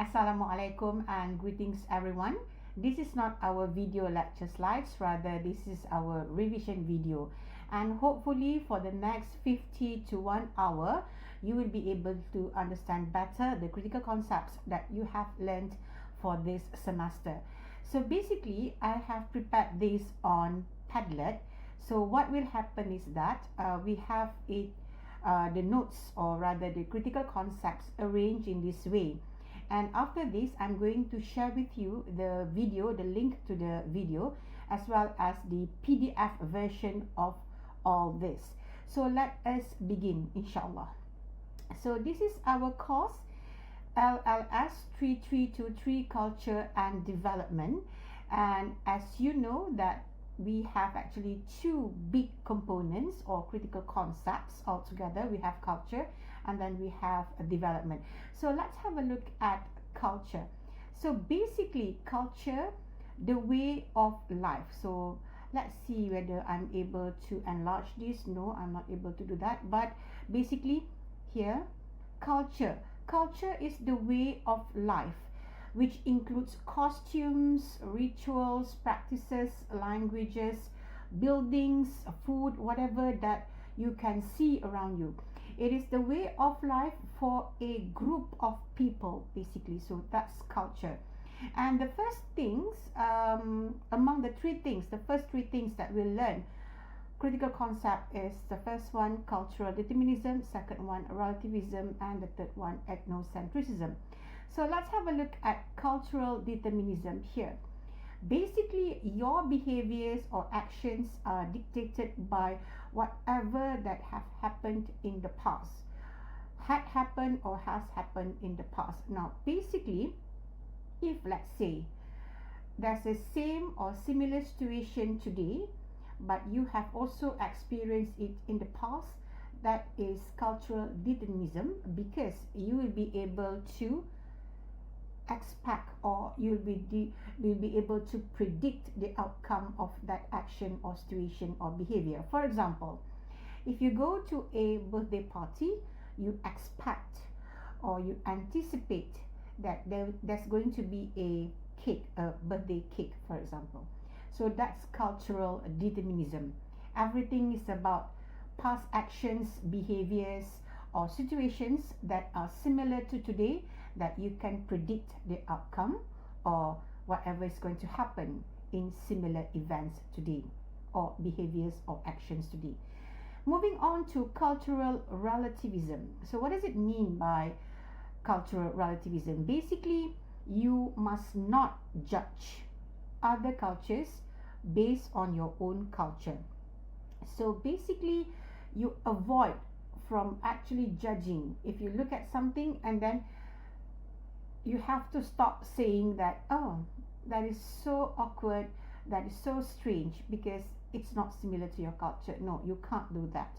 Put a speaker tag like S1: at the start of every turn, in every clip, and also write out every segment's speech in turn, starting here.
S1: Assalamualaikum and greetings everyone. This is not our video lecture slides, rather this is our revision video, and hopefully for the next 50 to 1 hour you will be able to understand better the critical concepts that you have learned for this semester. So basically I have prepared this on Padlet. So what will happen is that we have the notes, or rather the critical concepts, arranged in this way. And after this I'm going to share with you the video, the link to the video, as well as the PDF version of all this. So let us begin, inshallah. So this is our course, LLS3323 Culture and Development. And as you know that we have actually two big components or critical concepts altogether. We have culture and then we have development. So let's have a look at culture. So basically culture, the way of life. So let's see whether I'm able to enlarge this. No, I'm not able to do that. But basically here, culture is the way of life, which includes costumes, rituals, practices, languages, buildings, food, whatever that you can see around you. It is the way of life for a group of people, basically. So that's culture. And the first things, among the three things, the first three things that we'll learn, critical concept, is the first one, cultural determinism, second one, relativism, and the third one, ethnocentrism. So let's have a look at cultural determinism here. Basically, your behaviors or actions are dictated by whatever that have happened in the past, had happened or has happened in the past. Now, basically, if let's say there's a same or similar situation today, but you have also experienced it in the past, that is cultural determinism, because you will be able to expect, or you'll be able to predict the outcome of that action or situation or behavior. For example, if you go to a birthday party, you expect or you anticipate that there's going to be a cake, a birthday cake, for example. So that's cultural determinism. Everything is about past actions, behaviors, or situations that are similar to today, that you can predict the outcome or whatever is going to happen in similar events today, or behaviors or actions today. Moving on to cultural relativism. So what does it mean by cultural relativism? Basically, you must not judge other cultures based on your own culture. So basically, you avoid from actually judging. If you look at something and then you have to stop saying that, oh, that is so awkward, that is so strange, because it's not similar to your culture. No, you can't do that.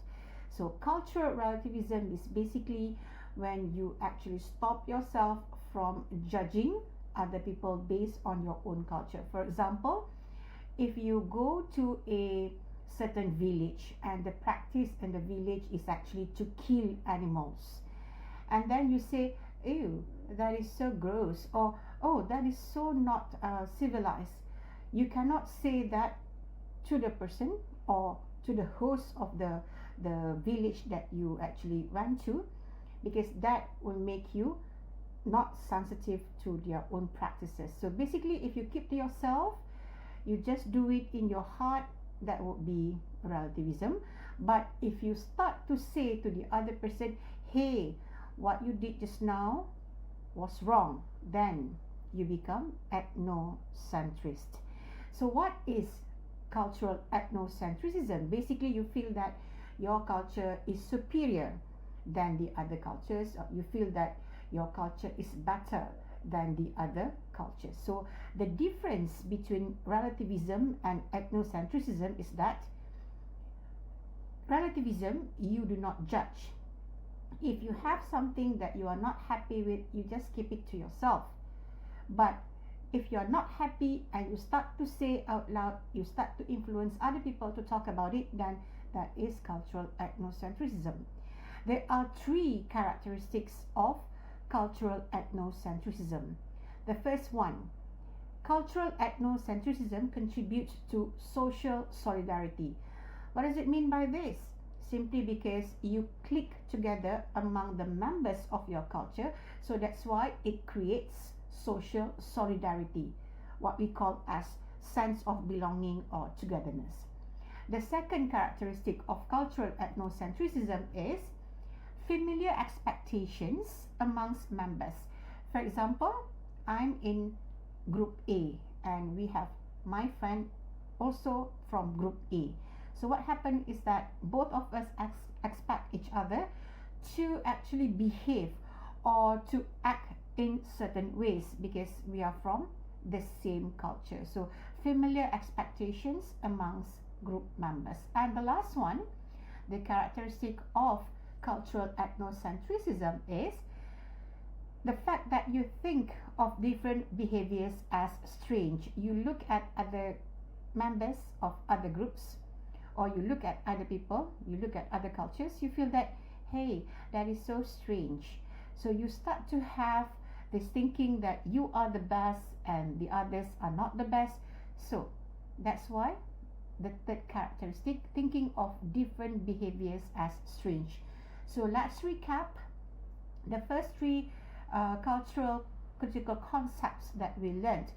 S1: So cultural relativism is basically when you actually stop yourself from judging other people based on your own culture. For example, if you go to a certain village and the practice in the village is actually to kill animals, and then you say, ew, that is so gross, or oh, that is so not civilized. You cannot say that to the person or to the host of the village that you actually went to, because that will make you not sensitive to their own practices. So basically, if you keep to yourself, you just do it in your heart, that would be relativism. But if you start to say to the other person, hey, what you did just now was wrong, then you become ethnocentrist. So what is cultural ethnocentrism? Basically, you feel that your culture is superior than the other cultures, or you feel that your culture is better than the other cultures. So the difference between relativism and ethnocentrism is that relativism, you do not judge. If you have something that you are not happy with, you just keep it to yourself. But if you are not happy and you start to say out loud, you start to influence other people to talk about it, then that is cultural ethnocentrism. There are three characteristics of cultural ethnocentrism. The first one, cultural ethnocentrism contributes to social solidarity. What does it mean by this? Simply because you click together among the members of your culture, so that's why it creates social solidarity, what we call as sense of belonging or togetherness. The second characteristic of cultural ethnocentrism is familiar expectations amongst members. For example, I'm in group A and we have my friend also from group A. So what happened is that both of us expect each other to actually behave or to act in certain ways because we are from the same culture. So familiar expectations amongst group members. And the last one, the characteristic of cultural ethnocentrism is the fact that you think of different behaviors as strange. You look at other members of other groups, or you look at other people, you look at other cultures, you feel that, hey, that is so strange. So you start to have this thinking that you are the best and the others are not the best. So that's why the third characteristic, thinking of different behaviors as strange. So let's recap the first three cultural critical concepts that we learned: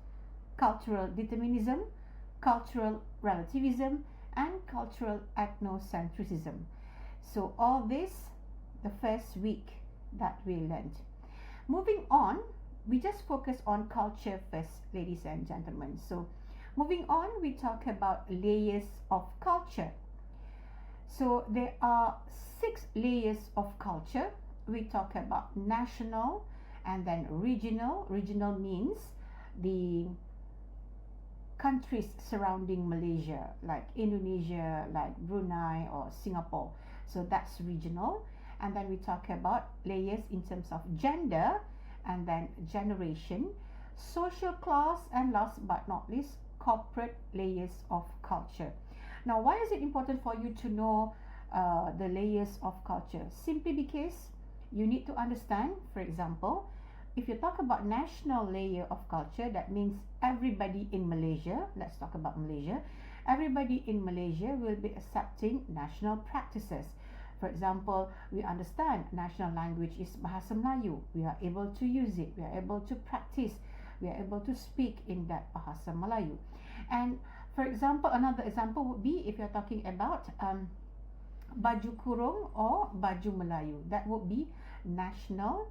S1: cultural determinism, cultural relativism, and cultural ethnocentrism. So all this the first week that we learned. Moving on, we just focus on culture first, ladies and gentlemen. So moving on, we talk about layers of culture. So there are 6 layers of culture. We talk about national and then regional. Regional means the countries surrounding Malaysia, like Indonesia, like Brunei or Singapore. So that's regional. And then we talk about layers in terms of gender and then generation, social class, and last but not least, corporate layers of culture. Now, why is it important for you to know the layers of culture? Simply because you need to understand, for example, if you talk about national layer of culture, that means everybody in Malaysia, let's talk about Malaysia, everybody in Malaysia will be accepting national practices. For example, we understand national language is Bahasa Melayu. We are able to use it. We are able to practice. We are able to speak in that Bahasa Melayu. And for example, another example would be if you're talking about baju kurung or baju Melayu. That would be national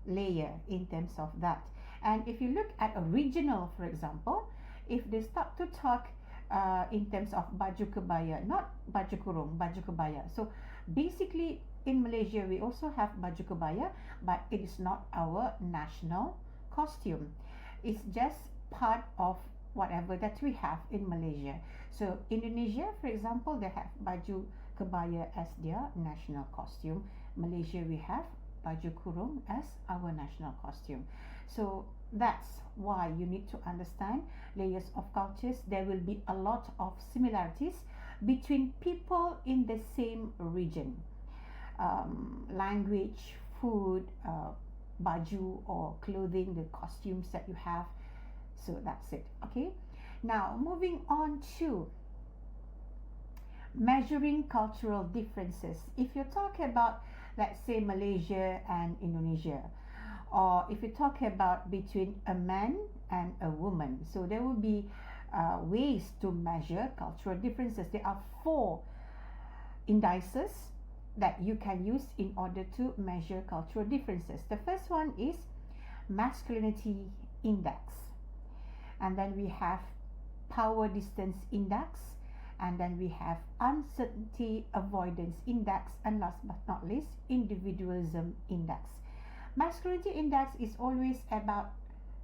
S1: layer in terms of that. And if you look at a regional, for example, if they start to talk in terms of baju kebaya, not baju kurung, baju kebaya. So basically in Malaysia we also have baju kebaya, but it is not our national costume. It's just part of whatever that we have in Malaysia. So Indonesia, for example, they have baju kebaya as their national costume. Malaysia, we have baju kurung as our national costume. So that's why you need to understand layers of cultures. There will be a lot of similarities between people in the same region. Language, food, baju or clothing, the costumes that you have. So that's it. Okay. Now moving on to measuring cultural differences. If you talk about, let's say, Malaysia and Indonesia, or if you talk about between a man and a woman, so there will be ways to measure cultural differences. There are 4 indices that you can use in order to measure cultural differences. The first one is masculinity index, and then we have power distance index, and then we have uncertainty avoidance index, and last but not least, individualism index. Masculinity index is always about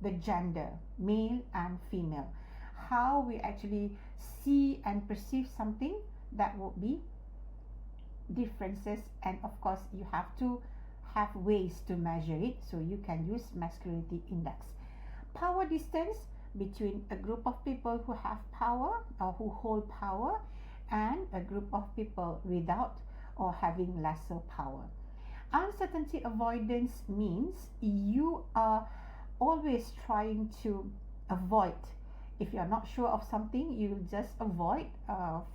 S1: the gender, male and female, how we actually see and perceive something. That will be differences, and of course you have to have ways to measure it, so you can use masculinity index. Power distance, between a group of people who have power or who hold power and a group of people without or having lesser power. Uncertainty avoidance means you are always trying to avoid. If you are not sure of something, you will just avoid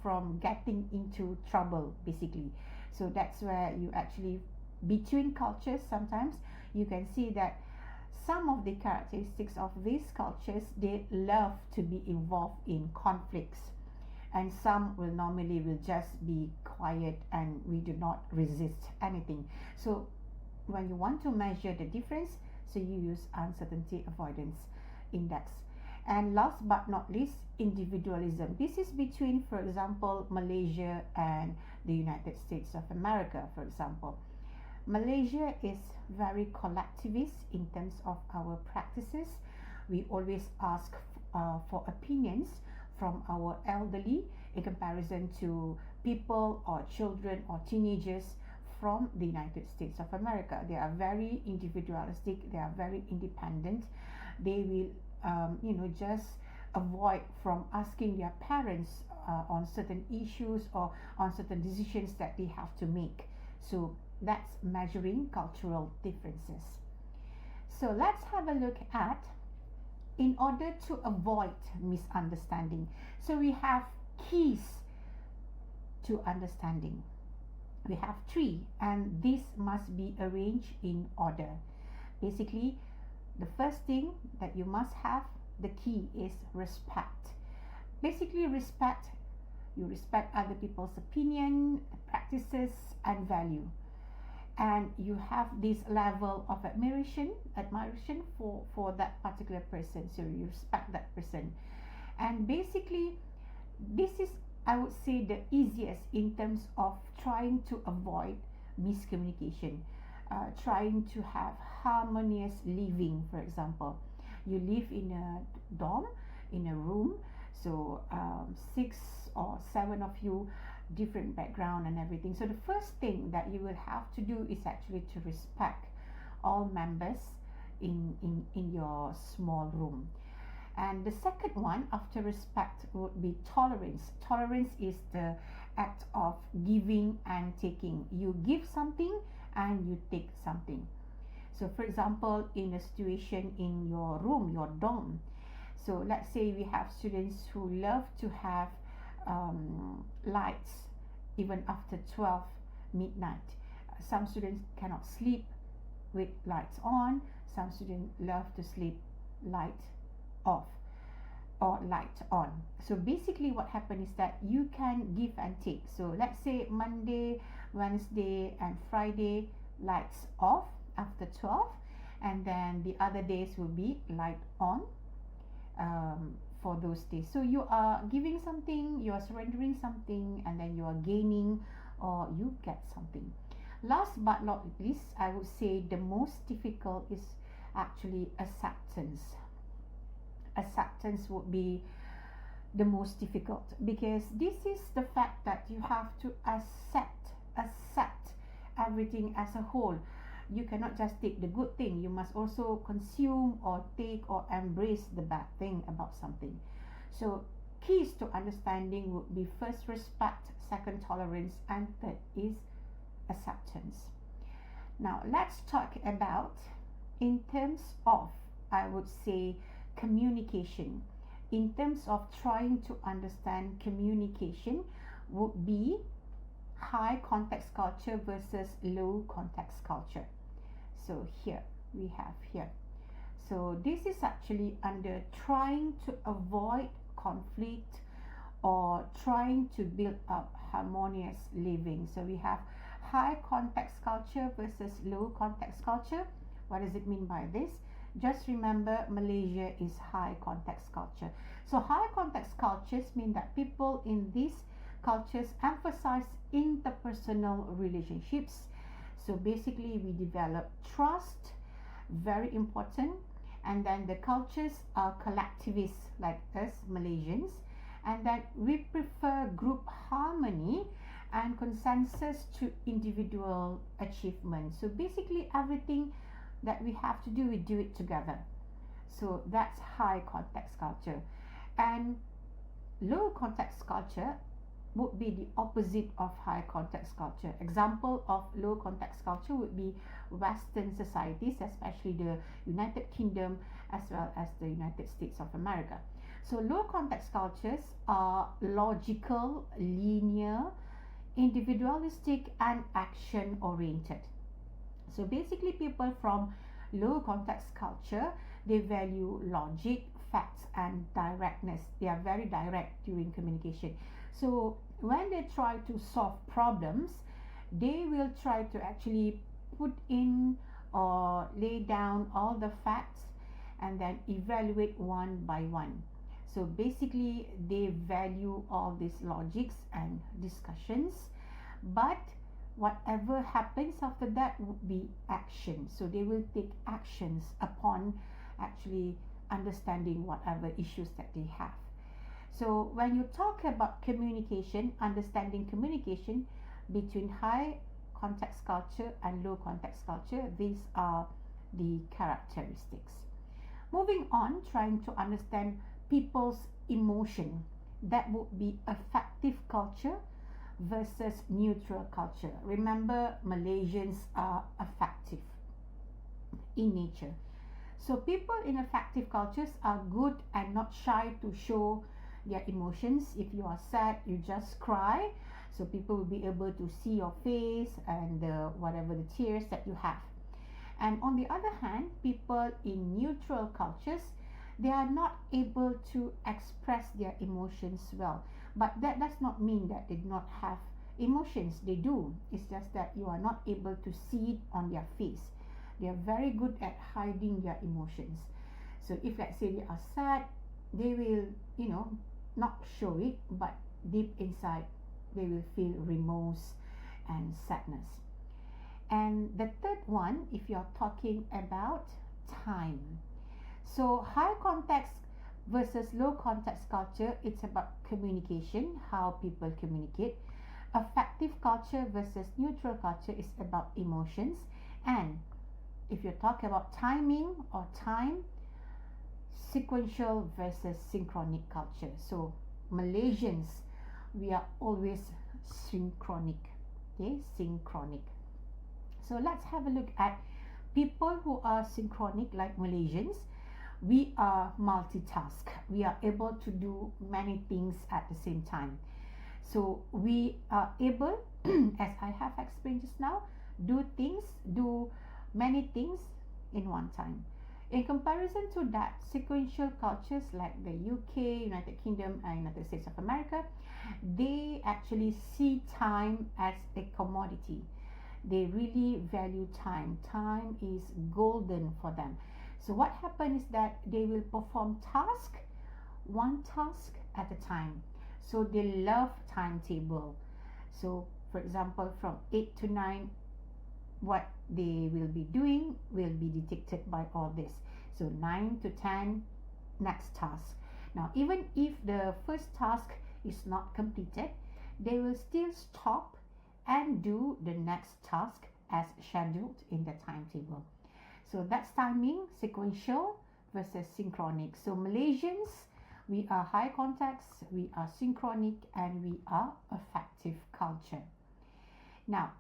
S1: from getting into trouble, basically. So that's where you actually, between cultures, sometimes you can see that some of the characteristics of these cultures, they love to be involved in conflicts, and some will normally will just be quiet and we do not resist anything. So when you want to measure the difference, so you use uncertainty avoidance index. And last but not least, individualism. This is between, for example, Malaysia and the United States of America, for example. Malaysia is very collectivist in terms of our practices. We always ask for opinions from our elderly in comparison to people or children or teenagers from the United States of America. They are very individualistic, they are very independent. They will just avoid from asking their parents on certain issues or on certain decisions that they have to make. So that's measuring cultural differences. So let's have a look at, in order to avoid misunderstanding. So we have keys to understanding. We have 3, and this must be arranged in order. Basically, the first thing that you must have, the key, is respect. Basically, respect. You respect other people's opinion, practices, and value. And you have this level of admiration for that particular person. So you respect that person. And basically, this is, I would say, the easiest in terms of trying to avoid miscommunication. Trying to have harmonious living, for example. You live in a dorm, in a room, so 6 or 7 of you, different background and everything. So the first thing that you will have to do is actually to respect all members in your small room. And the second one after respect would be tolerance. Tolerance is the act of giving and taking. You give something and you take something. So for example, in a situation in your room, your dorm, so let's say we have students who love to have lights even after 12 midnight. Some students cannot sleep with lights on. Some students love to sleep light off or light on. So basically what happens is that you can give and take. So let's say Monday, Wednesday and Friday, lights off after 12, and then the other days will be light on for those days. So you are giving something, you are surrendering something, and then you are gaining or you get something. Last but not least, I would say the most difficult is actually acceptance. Acceptance would be the most difficult, because this is the fact that you have to accept everything as a whole. You cannot just take the good thing, you must also consume or take or embrace the bad thing about something. So keys to understanding would be first respect, second tolerance, and third is acceptance. Now let's talk about, in terms of, I would say, communication. In terms of trying to understand communication would be high context culture versus low context culture. So here we have here. So this is actually under trying to avoid conflict or trying to build up harmonious living. So we have high context culture versus low context culture. What does it mean by this? Just remember, Malaysia is high context culture. So high context cultures mean that people in these cultures emphasize interpersonal relationships. So basically we develop trust, very important. And then the cultures are collectivist like us Malaysians. And then we prefer group harmony and consensus to individual achievement. So basically everything that we have to do, we do it together. So that's high context culture. And low context culture would be the opposite of high context culture. Example of low context culture would be Western societies, especially the United Kingdom as well as the United States of America. So low context cultures are logical, linear, individualistic, and action oriented. So basically, people from low context culture, they value logic, facts, and directness. They are very direct during communication. So when they try to solve problems, they will try to actually put in or lay down all the facts and then evaluate one by one. So basically, they value all these logics and discussions, but whatever happens after that would be action. So they will take actions upon actually understanding whatever issues that they have. So when you talk about communication, understanding communication between high context culture and low context culture, these are the characteristics. Moving on, trying to understand people's emotion, that would be affective culture versus neutral culture. Remember, Malaysians are affective in nature. So people in affective cultures are good and not shy to show their emotions. If you are sad, you just cry. So people will be able to see your face and whatever the tears that you have. And on the other hand, people in neutral cultures, they are not able to express their emotions well. But that does not mean that they do not have emotions. They do. It's just that you are not able to see it on their face. They are very good at hiding their emotions. So if, let's say, they are sad, they will, not show it, but deep inside, they will feel remorse and sadness. And the third one, if you're talking about time. So high context versus low context culture, it's about communication, how people communicate. Affective culture versus neutral culture is about emotions. And if you talk about timing or time, sequential versus synchronic culture. So Malaysians, we are always synchronic. Okay, synchronic. So let's have a look at people who are synchronic like Malaysians. We are multitask. We are able to do many things at the same time. So we are able, as I have explained just now, do many things in one time. In comparison to that, sequential cultures like the UK, United Kingdom, and United States of America, they actually see time as a commodity. They really value time. Time is golden for them. So what happens is that they will perform one task at a time. So they love timetable. So for example, from 8 to 9, what they will be doing will be detected by all this. So 9 to 10, next task. Now, even if the first task is not completed, they will still stop and do the next task as scheduled in the timetable. So that's timing, sequential versus synchronic. So Malaysians, we are high context, we are synchronic, and we are affective culture. Now,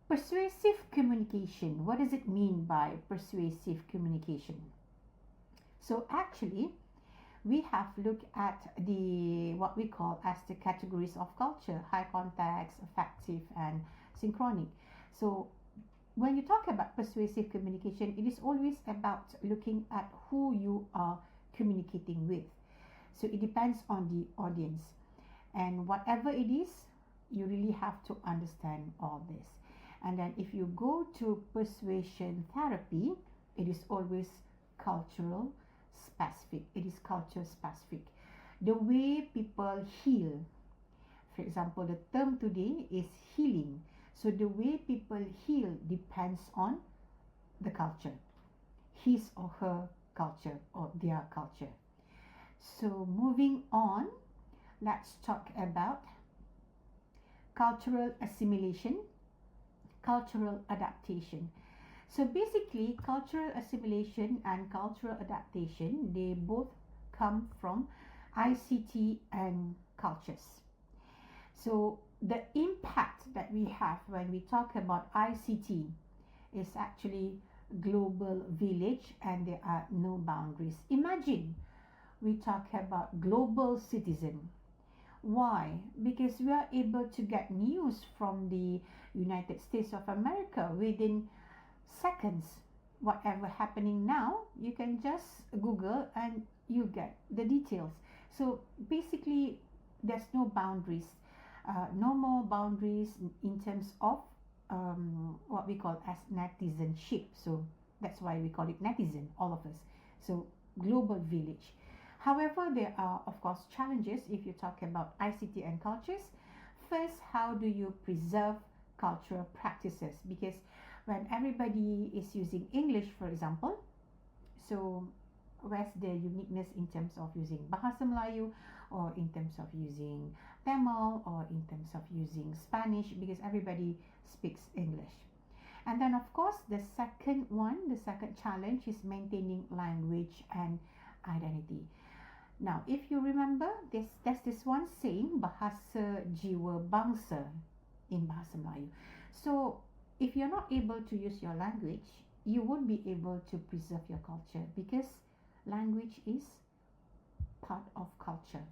S1: persuasive communication. What does it mean by persuasive communication? So actually, we have looked at what we call as the categories of culture: high context, affective, and synchronic. So when you talk about persuasive communication, it is always about looking at who you are communicating with. So it depends on the audience, and whatever it is, you really have to understand all this. And then if you go to persuasion therapy, it is always cultural specific. It is culture specific. The way people heal, for example, the term today is healing. So the way people heal depends on the culture, his or her culture or their culture. So moving on, let's talk about cultural assimilation, cultural adaptation. So basically, cultural assimilation and cultural adaptation, they both come from ICT and cultures. So the impact that we have when we talk about ICT is actually global village, and there are no boundaries. Imagine we talk about global citizen. Why? Because we are able to get news from the United States of America within seconds. Whatever happening now, you can just Google and you get the details. So basically, there's no boundaries, no more boundaries in terms of what we call as netizenship. So that's why we call it netizen, all of us. So global village. However, there are of course challenges if you talk about ICT and cultures. First, how do you preserve cultural practices? Because when everybody is using English, for example, so where's the uniqueness in terms of using Bahasa Melayu, or in terms of using Tamil, or in terms of using Spanish, because everybody speaks English. And then of course the second challenge is maintaining language and identity. Now, if you remember, there's this one saying, bahasa jiwa bangsa, in Bahasa Melayu. So if you're not able to use your language, you won't be able to preserve your culture, because language is part of culture.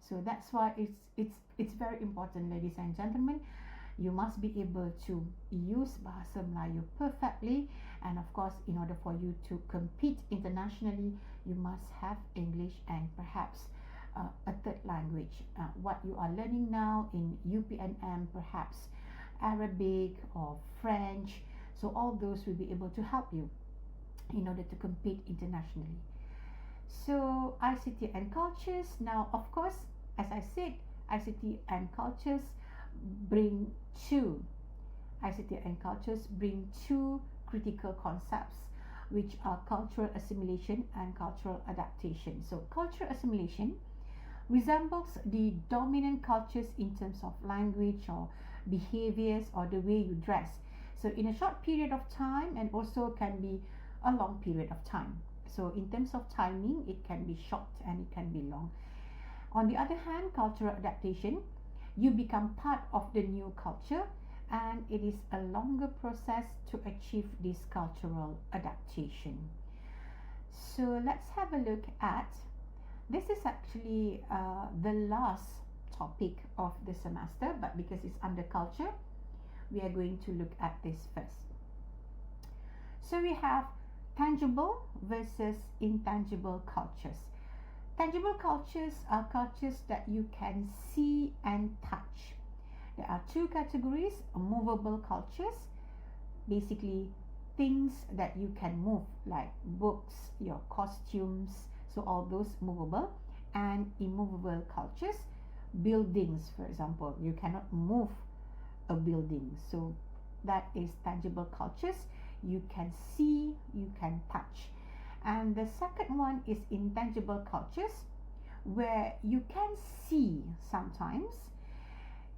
S1: So that's why it's very important, ladies and gentlemen. You must be able to use Bahasa Melayu perfectly, and of course, in order for you to compete internationally, you must have English and perhaps a third language. What you are learning now in UPNM, perhaps Arabic or French. So all those will be able to help you in order to compete internationally. So ICT and cultures. Now, of course, as I said, ICT and cultures bring two critical concepts, which are cultural assimilation and cultural adaptation. So cultural assimilation resembles the dominant cultures in terms of language or behaviors or the way you dress. So in a short period of time, and also can be a long period of time. So in terms of timing, it can be short and it can be long. On the other hand, cultural adaptation, you become part of the new culture, and it is a longer process to achieve this cultural adaptation. So let's have a look at, this is actually the last topic of the semester, but because it's under culture, we are going to look at this first. So we have tangible versus intangible cultures. Tangible cultures are cultures that you can see and touch. There are two categories: movable cultures, basically things that you can move, like books, your costumes, so all those movable, and immovable cultures, buildings, for example, you cannot move a building, so that is tangible cultures. You can see, you can touch. And the second one is intangible cultures, where you can see sometimes,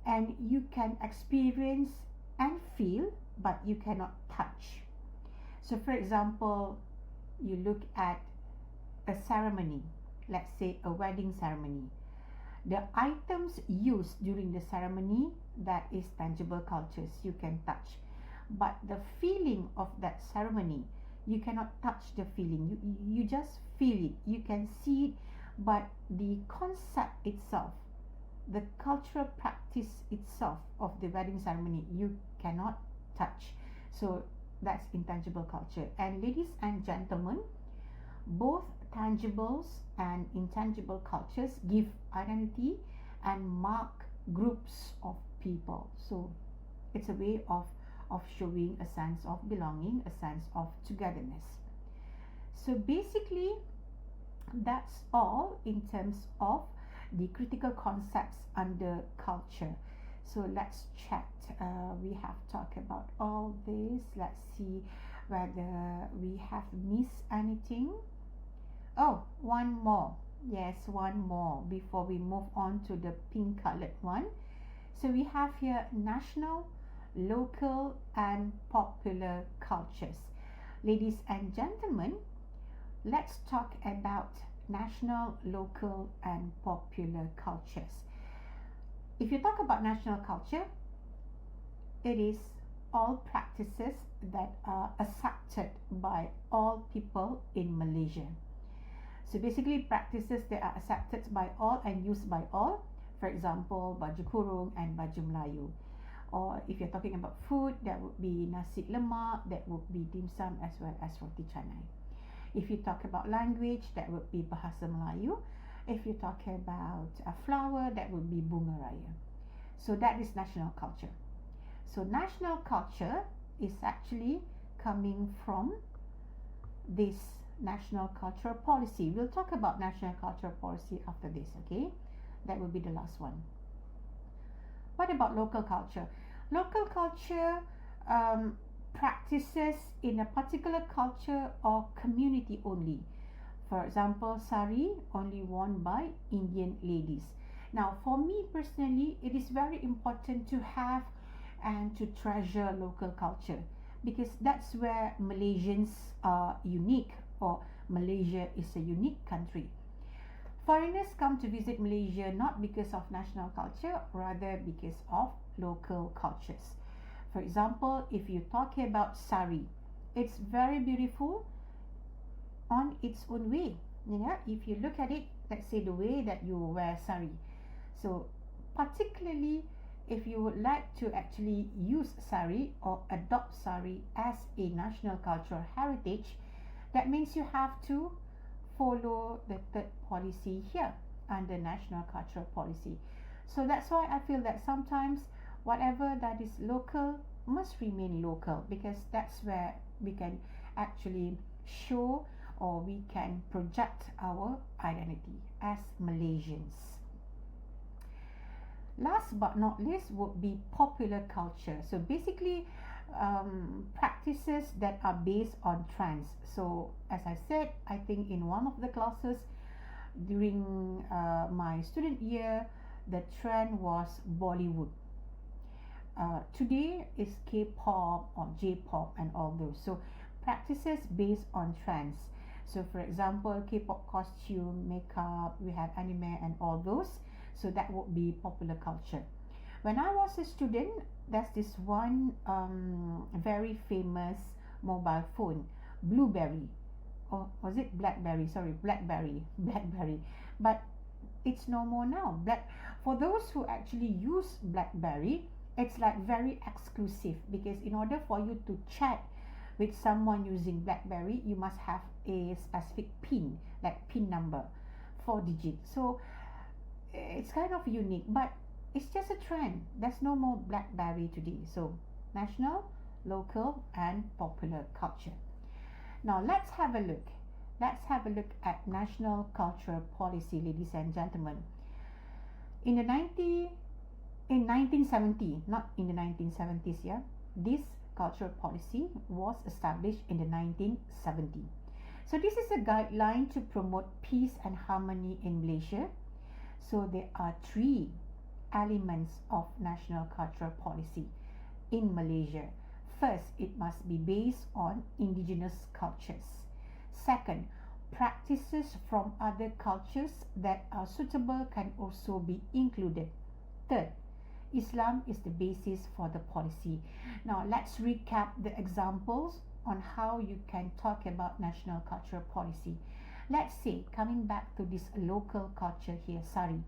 S1: and you can experience and feel, but you cannot touch. So for example, you look at a ceremony, let's say a wedding ceremony. The items used during the ceremony, that is tangible cultures, you can touch. But the feeling of that ceremony, you cannot touch the feeling. You just feel it, you can see it, but the concept itself, the cultural practice itself of the wedding ceremony, you cannot touch. So that's intangible culture. And ladies and gentlemen, both tangibles and intangible cultures give identity and mark groups of people. So it's a way of showing a sense of belonging, a sense of togetherness. So basically, that's all in terms of the critical concepts under culture. So let's check. We have talked about all this. Let's see whether we have missed anything. Oh, one more. Yes, one more before we move on to the pink colored one. So we have here national, local, and popular cultures. Ladies and gentlemen, let's talk about national, local, and popular cultures. If you talk about national culture, it is all practices that are accepted by all people in Malaysia. So basically practices that are accepted by all and used by all. For example, baju kurung and baju Melayu. Or if you're talking about food, that would be nasi lemak, that would be dim sum, as well as roti canai. If you talk about language, that would be bahasa Melayu. If you talk about a flower, that would be bunga raya. So that is national culture. So national culture is actually coming from this national cultural policy. We'll talk about national cultural policy after this, okay? That will be the last one. What about local culture? Local culture practices in a particular culture or community only. For example, sari only worn by Indian ladies. Now, for me personally, it is very important to have and to treasure local culture, because that's where Malaysians are unique, or Malaysia is a unique country. Foreigners come to visit Malaysia not because of national culture, rather because of local cultures. For example, if you talk about sari, it's very beautiful on its own way. You know, if you look at it, let's say the way that you wear sari. So particularly if you would like to actually use sari or adopt sari as a national cultural heritage, that means you have to follow the third policy here under national cultural policy. So that's why I feel that sometimes whatever that is local must remain local, because that's where we can actually show or we can project our identity as Malaysians. Last but not least would be popular culture. So basically practices that are based on trends. So as I said, I think in one of the classes during my student year, the trend was Bollywood. Today is K-pop or J-pop and all those. So practices based on trends. So for example, K-pop costume, makeup, we have anime and all those. So that would be popular culture. When I was a student, there's this one very famous mobile phone, Blueberry. Or was it Blackberry? Sorry, Blackberry. But it's no more now. For those who actually use Blackberry, it's like very exclusive, because in order for you to chat with someone using Blackberry, you must have a specific pin, like pin number, 4 digits. So it's kind of unique, but it's just a trend. There's no more Blackberry today. So national, local and popular culture. Now let's have a look. Let's have a look at national cultural policy, ladies and gentlemen. In 1970, not in the 1970s, yeah, this cultural policy was established in the 1970s. So this is a guideline to promote peace and harmony in Malaysia. So there are 3 elements of national cultural policy in Malaysia. First, it must be based on indigenous cultures. Second, practices from other cultures that are suitable can also be included. Third, Islam is the basis for the policy. Now let's recap the examples on how you can talk about national cultural policy. Let's say, coming back to this local culture here, sari.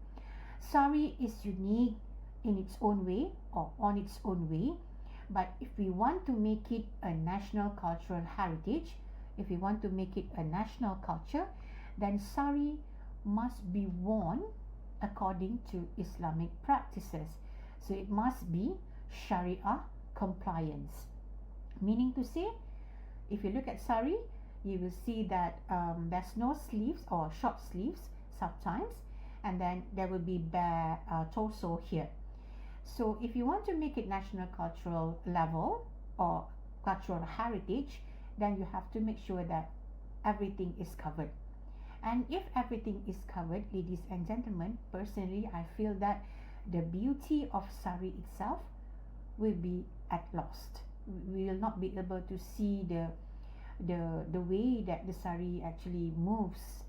S1: Sari is unique in its own way or on its own way, but if we want to make it a national cultural heritage, if we want to make it a national culture, then sari must be worn according to Islamic practices. So it must be Sharia compliance. Meaning to say, if you look at sari, you will see that there's no sleeves or short sleeves sometimes, and then there will be bare torso here. So if you want to make it national cultural level or cultural heritage, then you have to make sure that everything is covered. And if everything is covered, ladies and gentlemen, personally I feel that the beauty of sari itself will be at lost. We will not be able to see the way that the sari actually moves,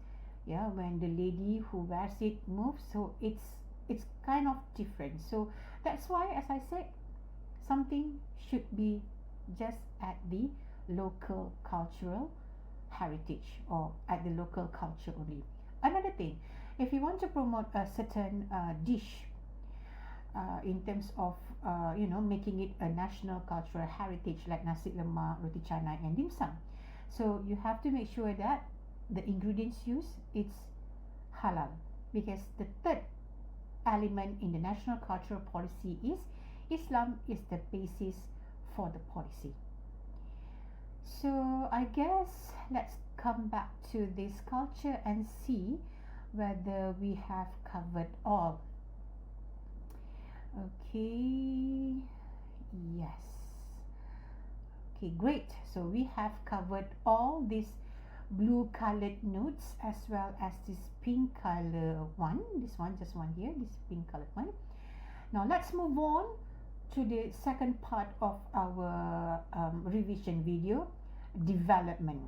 S1: yeah, when the lady who wears it moves. So it's it's kind of different. So that's why, as I said, something should be just at the local cultural heritage or at the local culture only. Another thing, if you want to promote a certain dish in terms of making it a national cultural heritage like nasi lemak, roti canai and dim sum, so you have to make sure that the ingredients used it's halal, because the third element in the national cultural policy is Islam is the basis for the policy. So I guess let's come back to this culture and see whether we have covered all. Okay, yes. Okay, great. So we have covered all these blue colored notes as well as this pink color one. This one, just one here, this pink colored one. Now let's move on to the second part of our revision video, development.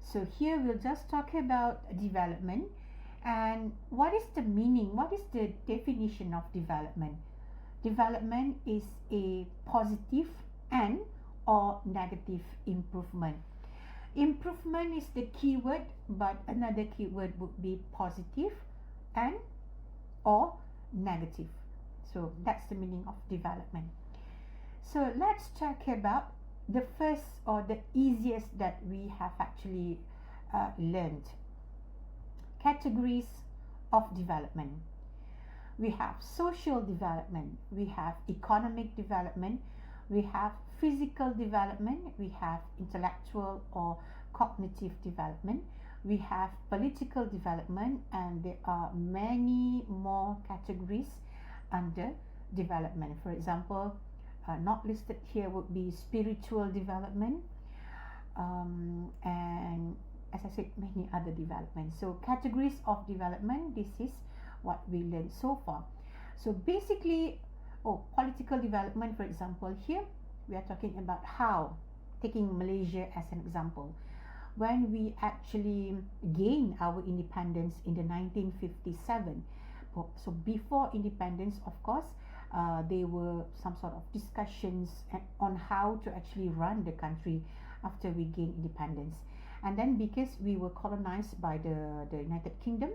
S1: So here we'll just talk about development and what is the meaning, what is the definition of development. Development is a positive and or negative improvement. Improvement is the keyword, but another keyword would be positive and or negative. So that's the meaning of development. So let's talk about the first or the easiest that we have actually learned. Categories of development. We have social development, we have economic development, we have physical development, we have intellectual or cognitive development, we have political development, and there are many more categories under development. For example, not listed here would be spiritual development, and as I said, many other developments. So categories of development, this is what we learned so far. So basically, political development, for example, here we are talking about how, taking Malaysia as an example, when we actually gained our independence in the 1957. So before independence, of course, there were some sort of discussions on how to actually run the country after we gained independence. And then because we were colonized by the United Kingdom,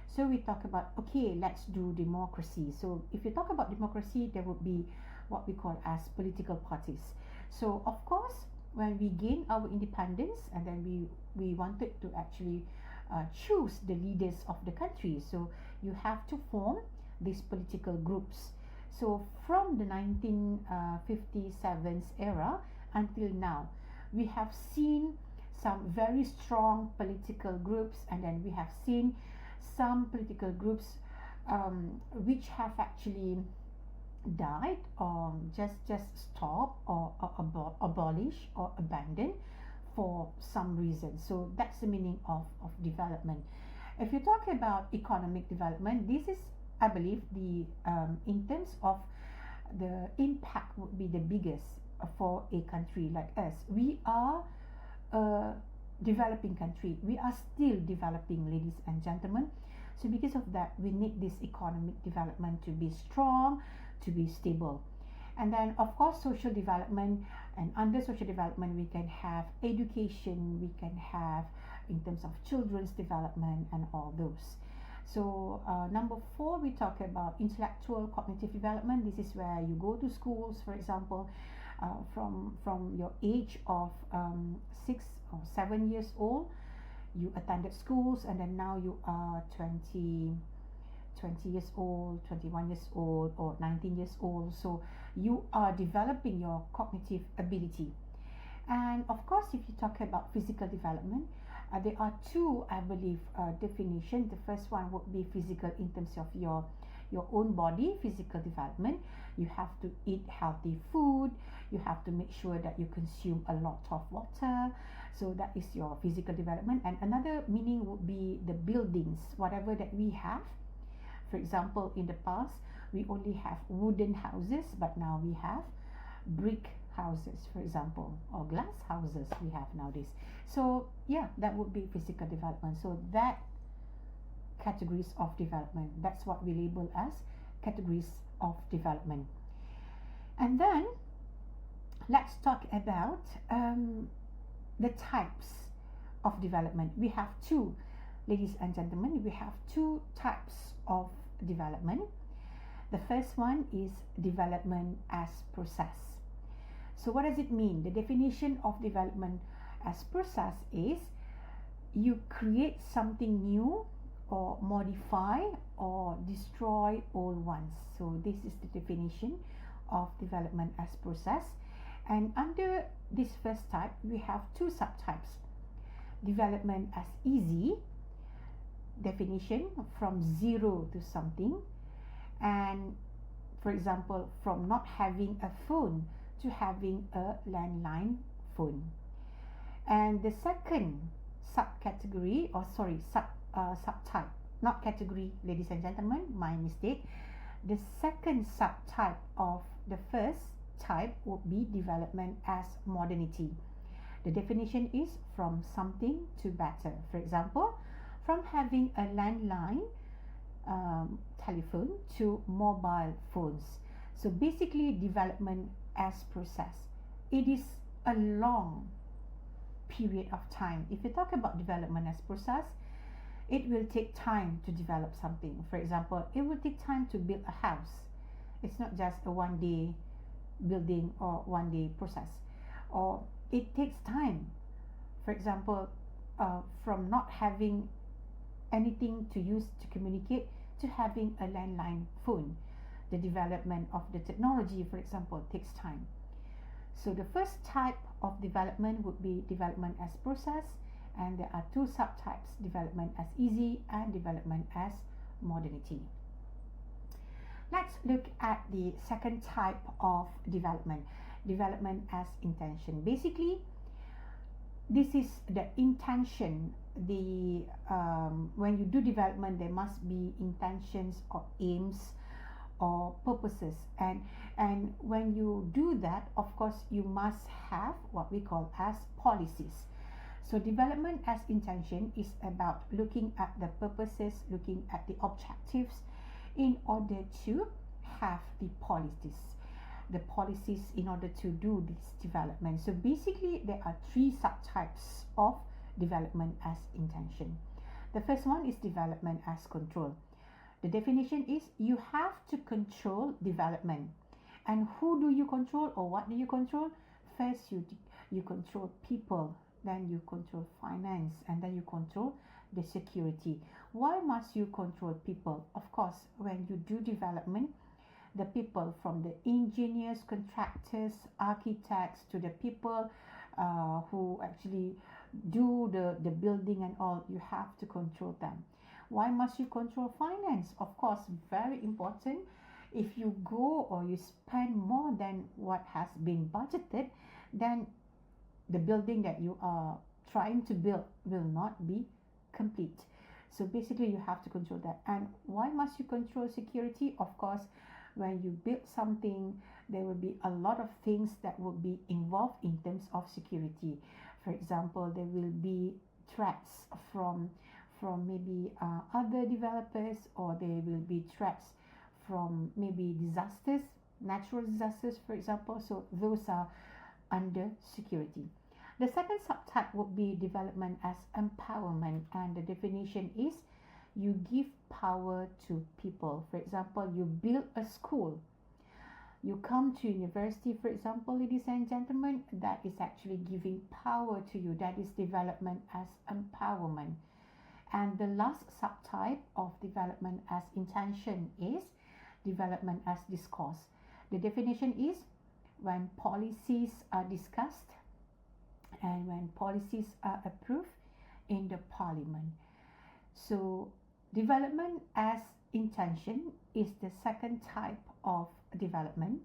S1: so we talk about, okay, let's do democracy. So if you talk about democracy, there would be what we call as political parties. So of course, when we gained our independence, and then we wanted to actually choose the leaders of the country. So you have to form these political groups. So from the 1957 era until now, we have seen some very strong political groups, and then we have seen some political groups which have actually died or just stopped or abolished or abandoned for some reason. So that's the meaning of development. If you talk about economic development, this is, I believe, the in terms of the impact would be the biggest for a country like us. We are a developing country. We are still developing, ladies and gentlemen. So because of that, we need this economic development to be strong, to be stable. And then of course social development, and under social development we can have education, we can have in terms of children's development and all those. So number 4, we talk about intellectual cognitive development. This is where you go to schools, for example, from your age of 6 or 7 years old, you attended schools, and then now you are 20 years old, 21 years old, or 19 years old. So you are developing your cognitive ability. And of course, if you talk about physical development, there are two, I believe, definitions. The first one would be physical in terms of your own body, physical development. You have to eat healthy food. You have to make sure that you consume a lot of water. So that is your physical development. And another meaning would be the buildings, whatever that we have. For example, in the past, we only have wooden houses, but now we have brick houses, for example, or glass houses we have nowadays. So yeah, that would be physical development. So that categories of development. That's what we label as categories of development. And then let's talk about the types of development. We have two, ladies and gentlemen, we have two types of development. The first one is development as process. So what does it mean? The definition of development as process is you create something new or modify or destroy old ones. So this is the definition of development as process. And under this first type, we have two subtypes. Development as easy, definition from zero to something, and for example, from not having a phone to having a landline phone. And the second subcategory, or sorry, subtype, not category, ladies and gentlemen, my mistake. The second subtype of the first type would be development as modernity. The definition is from something to better. For example, from having a landline telephone to mobile phones. So basically, development as process. It is a long period of time. If you talk about development as process, it will take time to develop something. For example, it will take time to build a house. It's not just a one-day building or one-day process. Or it takes time. For example, from not having anything to use to communicate to having a landline phone. The development of the technology, for example, takes time. So the first type of development would be development as process, and there are two subtypes, development as easy and development as modernity. Let's look at the second type of development, development as intention. Basically, this is the intention. When you do development, there must be intentions or aims or purposes, and when you do that, of course, you must have what we call as policies. So development as intention is about looking at the purposes, looking at the objectives in order to have the policies in order to do this development. So basically, there are three subtypes of development as intention. The first one is development as control. The definition is you have to control development. And who do you control, or what do you control? First, you control people, then you control finance, and then you control the security. Why must you control people? Of course, when you do development, the people from the engineers, contractors, architects to the people who actually do the building and all, you have to control them. Why must you control finance? Of course, very important. If you go or you spend more than what has been budgeted, then the building that you are trying to build will not be complete. So basically, you have to control that. And why must you control security? Of course, when you build something, there will be a lot of things that will be involved in terms of security. For example, there will be threats from maybe other developers, or there will be threats from maybe disasters, natural disasters, for example. So those are under security. The second subtype would be development as empowerment, and the definition is you give power to people. For example, you build a school, you come to university, for example, ladies and gentlemen, that is actually giving power to you. That is development as empowerment. And the last subtype of development as intention is development as discourse. The definition is when policies are discussed and when policies are approved in the parliament. So development as intention is the second type of development,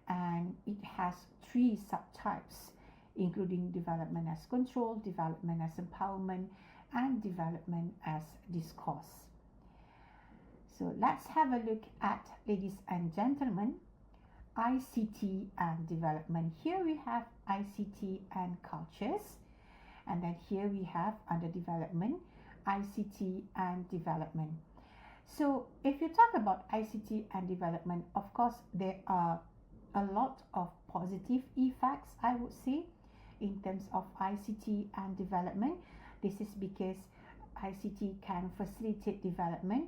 S1: and it has three subtypes, including development as control, development as empowerment, and development as discourse. So let's have a look at, ladies and gentlemen, ICT and development. Here we have ICT and cultures, and then here we have under development ICT and development. So if you talk about ICT and development, of course, there are a lot of positive effects, I would say, in terms of ICT and development. This is because ICT can facilitate development,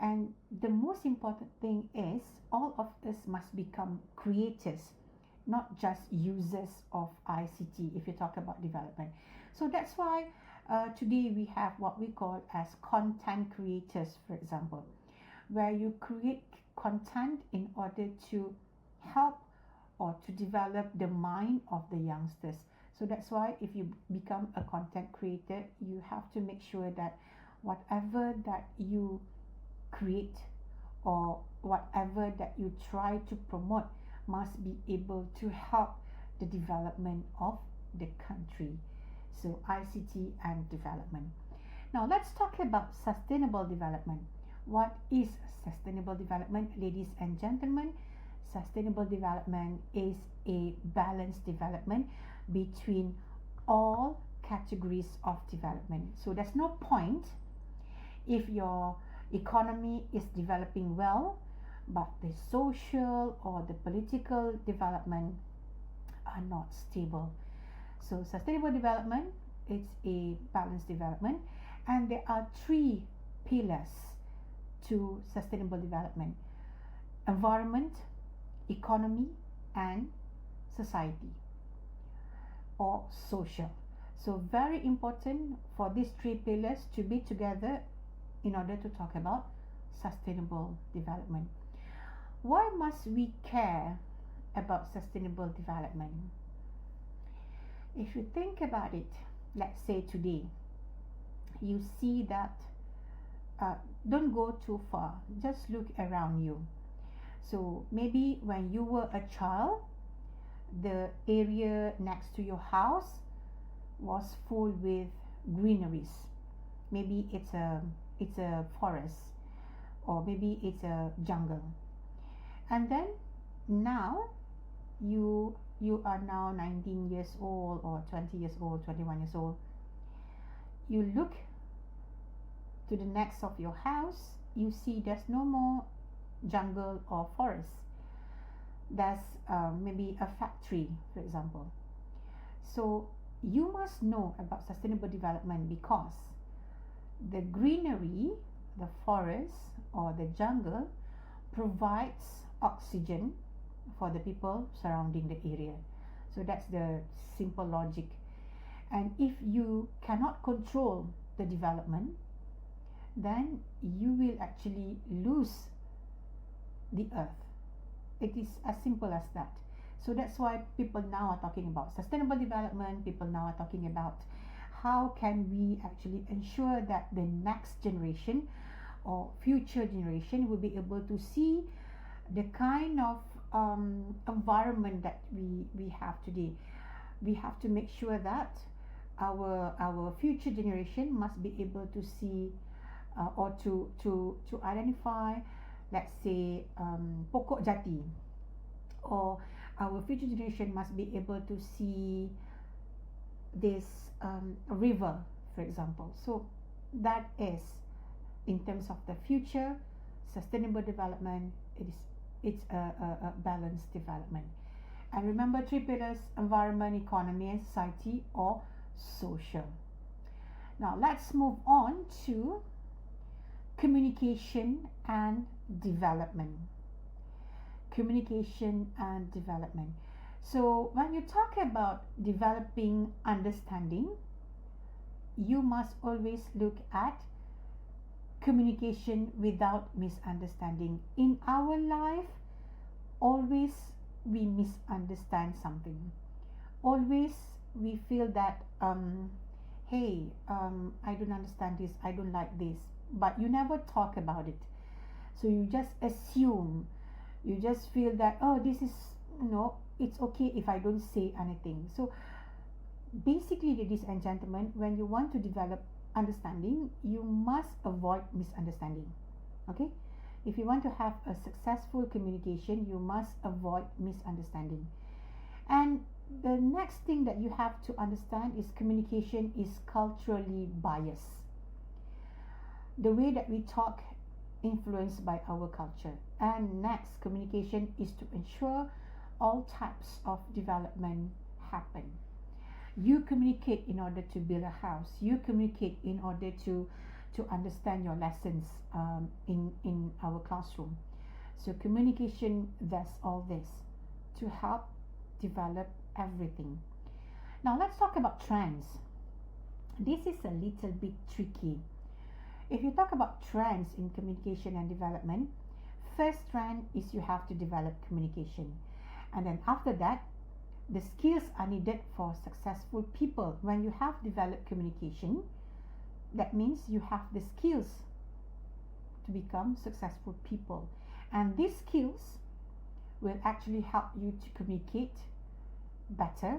S1: and the most important thing is all of us must become creators, not just users of ICT if you talk about development. So that's why today we have what we call as content creators, for example, where you create content in order to help or to develop the mind of the youngsters. So that's why if you become a content creator, you have to make sure that whatever that you create or whatever that you try to promote must be able to help the development of the country. So ICT and development. Now let's talk about sustainable development. What is sustainable development, ladies and gentlemen? Sustainable development is a balanced development between all categories of development. So there's no point if your economy is developing well, but the social or the political development are not stable. So sustainable development is a balanced development, and there are three pillars to sustainable development: environment, economy, and society or social. So very important for these three pillars to be together in order to talk about sustainable development. Why must we care about sustainable development? If you think about it, let's say today, you see that, don't go too far, just look around you. So maybe when you were a child, the area next to your house was full with greeneries. Maybe it's a forest, or maybe it's a jungle. And then now you are now 19 years old or 20 years old, 21 years old. You look to the next of your house, you see there's no more jungle or forest. There's maybe a factory, for example. So you must know about sustainable development because the greenery, the forest or the jungle provides oxygen for the people surrounding the area. So that's the simple logic. And if you cannot control the development, then you will actually lose the earth. It is as simple as that. So that's why people now are talking about sustainable development. People now are talking about how can we actually ensure that the next generation or future generation will be able to see the kind of environment that we have today. We have to make sure that our future generation must be able to see or to identify, let's say, pokok jati, or our future generation must be able to see this river, for example. So that is, in terms of the future sustainable development, it's a balanced development. And remember, three pillars: environment, economy, and society or social. Now let's move on to communication and development. Communication and development. So when you talk about developing understanding, you must always look at communication without misunderstanding. In our life, always we misunderstand something. Always we feel that hey, I don't understand this, I don't like this, but you never talk about it. So you just assume, you just feel that, oh, this is, it's okay if I don't say anything. So basically, ladies and gentlemen, when you want to develop understanding, you must avoid misunderstanding. Okay, if you want to have a successful communication, you must avoid misunderstanding. And the next thing that you have to understand is communication is culturally biased. The way that we talk influenced by our culture. And next, communication is to ensure all types of development happen. You communicate in order to build a house. You communicate in order to understand your lessons in our classroom. So communication does all this to help develop everything. Now let's talk about trends. This is a little bit tricky. If you talk about trends in communication and development, first trend is you have to develop communication. And then after that, the skills are needed for successful people. When you have developed communication, that means you have the skills to become successful people. And these skills will actually help you to communicate better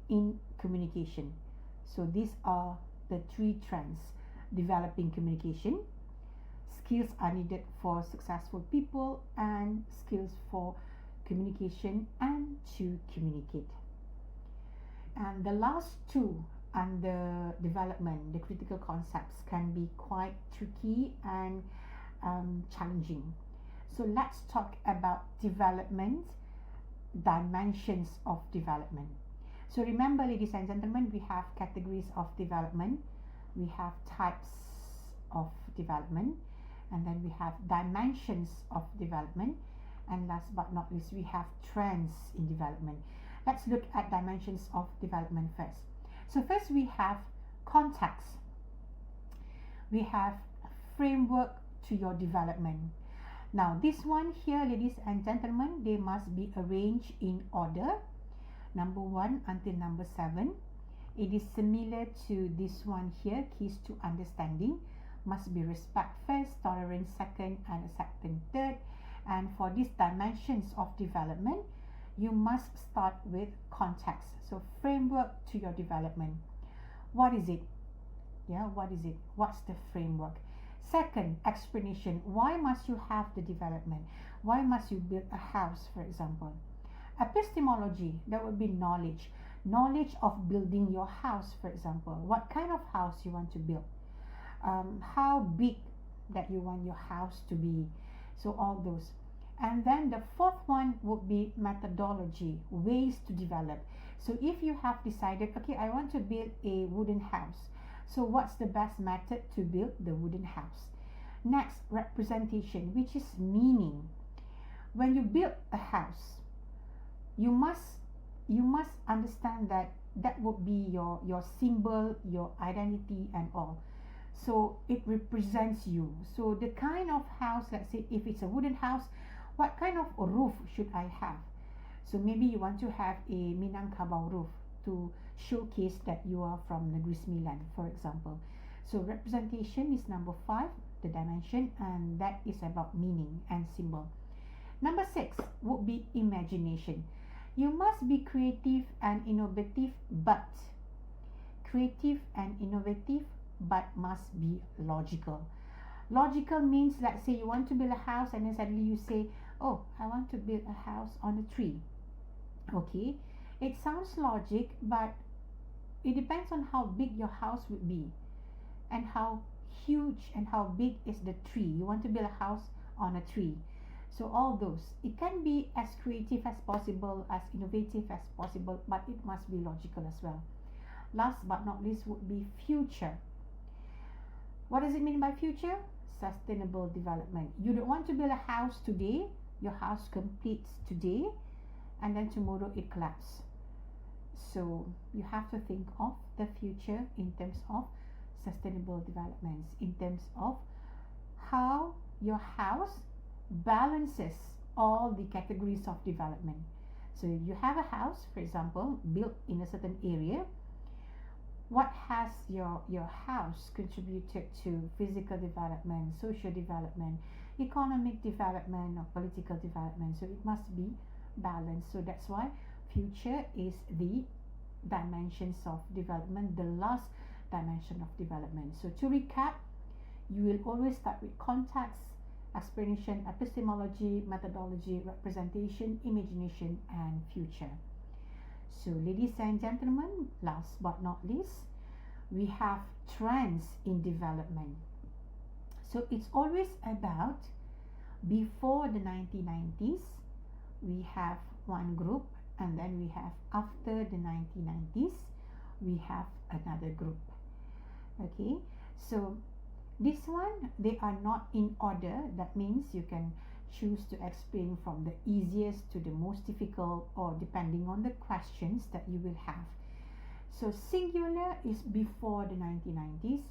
S1: in communication. So these are the three trends: developing communication, skills are needed for successful people, and skills for communication and to communicate. And the last two under development, the critical concepts, can be quite tricky and challenging. So let's talk about development, dimensions of development. So remember, ladies and gentlemen, we have categories of development, we have types of development, and then we have dimensions of development, and last but not least, we have trends in development. Let's look at dimensions of development first. So first we have context. We have framework to your development. Now this one here, ladies and gentlemen, they must be arranged in order, number 1 until number 7. It is similar to this one here, keys to understanding. Must be respect first, tolerance second, and acceptance third. And for these dimensions of development, you must start with context. So framework to your development. What is it? Yeah, what is it? What's the framework? Second, explanation. Why must you have the development? Why must you build a house, for example? Epistemology, that would be knowledge. Knowledge of building your house, for example. What kind of house you want to build? How big that you want your house to be. So all those. And then the fourth one would be methodology, ways to develop. So if you have decided, okay, I want to build a wooden house. So what's the best method to build the wooden house? Next, representation, which is meaning. When you build a house, you must understand that that would be your symbol, your identity and all. So it represents you. So the kind of house, let's say if it's a wooden house, what kind of roof should I have? So maybe you want to have a Minangkabau roof to showcase that you are from Negeri Sembilan, for example. So representation is number 5, the dimension, and that is about meaning and symbol. Number 6 would be imagination. You must be creative and innovative, but must be logical. Logical means, let's say you want to build a house and then suddenly you say, oh, I want to build a house on a tree. Okay, it sounds logic, but it depends on how big your house would be and how huge and how big is the tree. You want to build a house on a tree. So all those, it can be as creative as possible, as innovative as possible, but it must be logical as well. Last but not least would be future. What does it mean by future? Sustainable development. You don't want to build a house today, your house completes today, and then tomorrow it collapses. So you have to think of the future in terms of sustainable developments, in terms of how your house balances all the categories of development. So you have a house, for example, built in a certain area. What has your house contributed to physical development, social development, economic development, or political development? So it must be balanced. So that's why future is the dimensions of development, the last dimension of development. So to recap, you will always start with context, explanation, epistemology, methodology, representation, imagination, and future. So ladies and gentlemen, last but not least, we have trends in development. So it's always about before the 1990s, we have one group, and then we have after the 1990s, we have another group. Okay, so this one, they are not in order. That means you can choose to explain from the easiest to the most difficult, or depending on the questions that you will have. So singular is before the 1990s,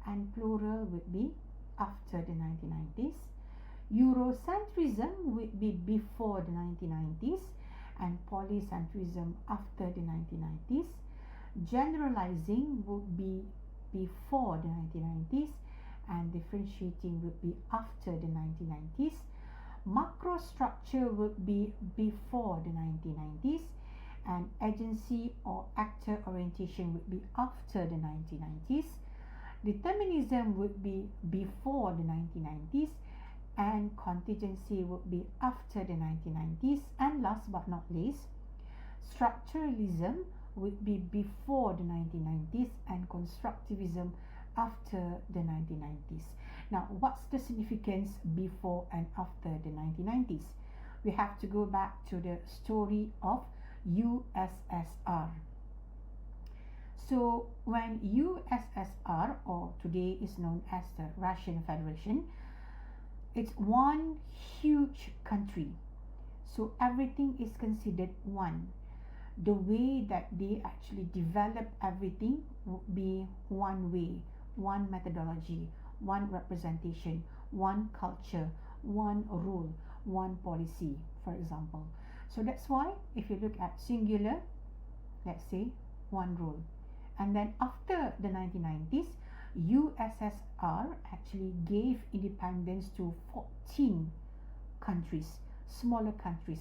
S1: and plural would be after the 1990s. Eurocentrism would be before the 1990s, and polycentrism after the 1990s. Generalizing would be before the 1990s, and differentiating would be after the 1990s. Macrostructure would be before the 1990s, and agency or actor orientation would be after the 1990s. Determinism would be before the 1990s, and contingency would be after the 1990s. And last but not least, structuralism would be before the 1990s, and constructivism after the 1990s. Now, what's the significance before and after the 1990s? We have to go back to the story of USSR. So when USSR, or today is known as the Russian Federation, it's one huge country. So everything is considered one. The way that they actually develop everything would be one way, one methodology, one representation, one culture, one rule, one policy, for example. So that's why if you look at singular, let's say one rule. And then after the 1990s, USSR actually gave independence to 14 countries, smaller countries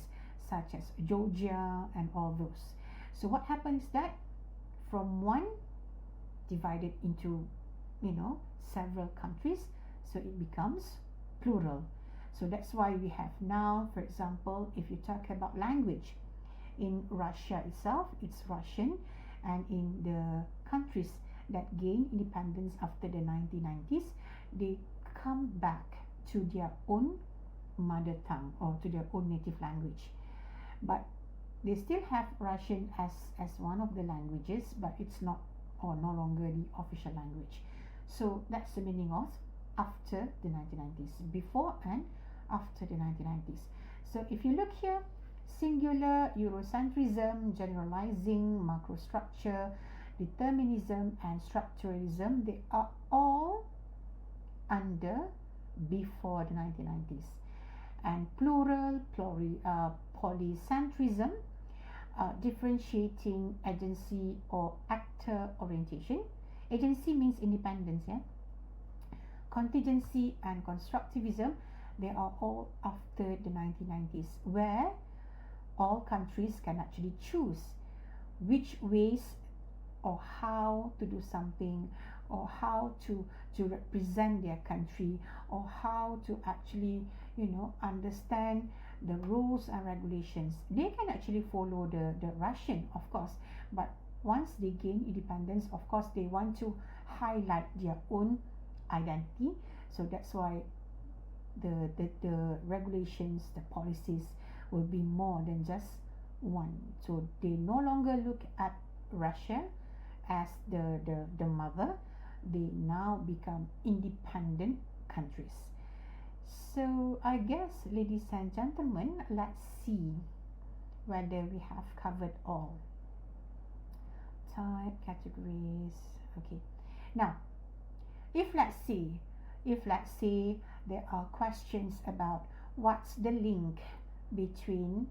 S1: such as Georgia and all those. So what happens that from one divided into, several countries, so it becomes plural. So that's why we have now, for example, if you talk about language, in Russia itself, it's Russian, and in the countries that gain independence after the 1990s, they come back to their own mother tongue, or to their own native language. But they still have Russian as one of the languages, but it's not, or no longer, the official language. So that's the meaning of after the 1990s, before and after the 1990s. So if you look here, singular, Eurocentrism, generalizing, macrostructure, determinism, and structuralism, they are all under before the 1990s. And plural, polycentrism, differentiating, agency or actor orientation. Agency means independence, yeah. Contingency and constructivism, they are all after the 1990s, where all countries can actually choose which ways or how to do something, or how to represent their country, or how to actually understand the rules and regulations. They can actually follow the Russian, of course, but once they gain independence, of course, they want to highlight their own identity. So that's why the regulations, the policies will be more than just one. So they no longer look at Russia as the mother. They now become independent countries. So I guess, ladies and gentlemen, let's see whether we have covered all. Type, categories. Okay. Now, if let's say there are questions about what's the link between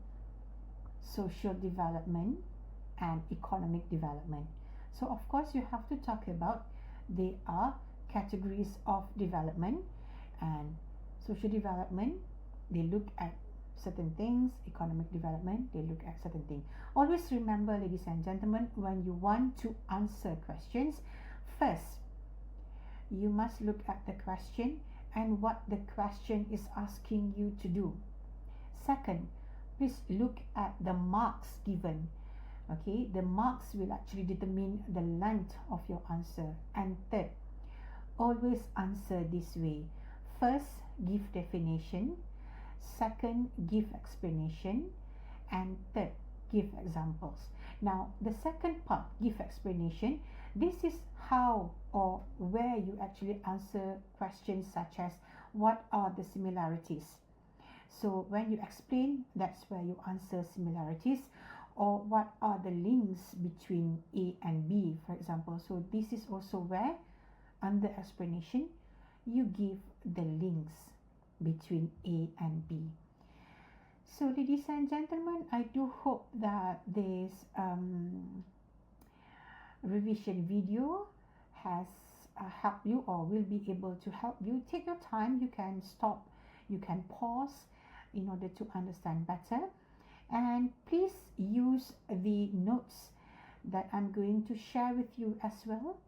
S1: social development and economic development. So of course you have to talk about they are categories of development, and social development, they look at certain things. Economic development, they look at certain things. Always remember, ladies and gentlemen, when you want to answer questions, first you must look at the question and what the question is asking you to do. Second, please look at the marks given. Okay, the marks will actually determine the length of your answer. And third, always answer this way. first, give definition. Second, give explanation. And third, give examples. Now, the second part, give explanation, this is how or where you actually answer questions such as what are the similarities. So when you explain, that's where you answer similarities, or what are the links between A and B, for example. So this is also where, under explanation, you give the links between A and B. So ladies and gentlemen, I do hope that this revision video has helped you or will be able to help you. Take your time, you can stop, you can pause in order to understand better. And please use the notes that I'm going to share with you as well,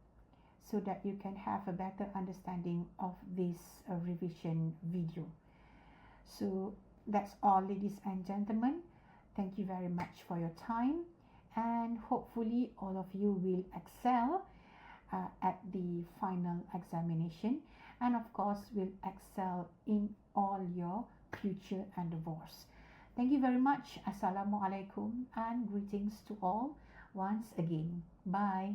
S1: so that you can have a better understanding of this revision video. So that's all, ladies and gentlemen. Thank you very much for your time, and hopefully all of you will excel at the final examination, and of course will excel in all your future endeavors. Thank you very much. Assalamualaikum and greetings to all once again. Bye.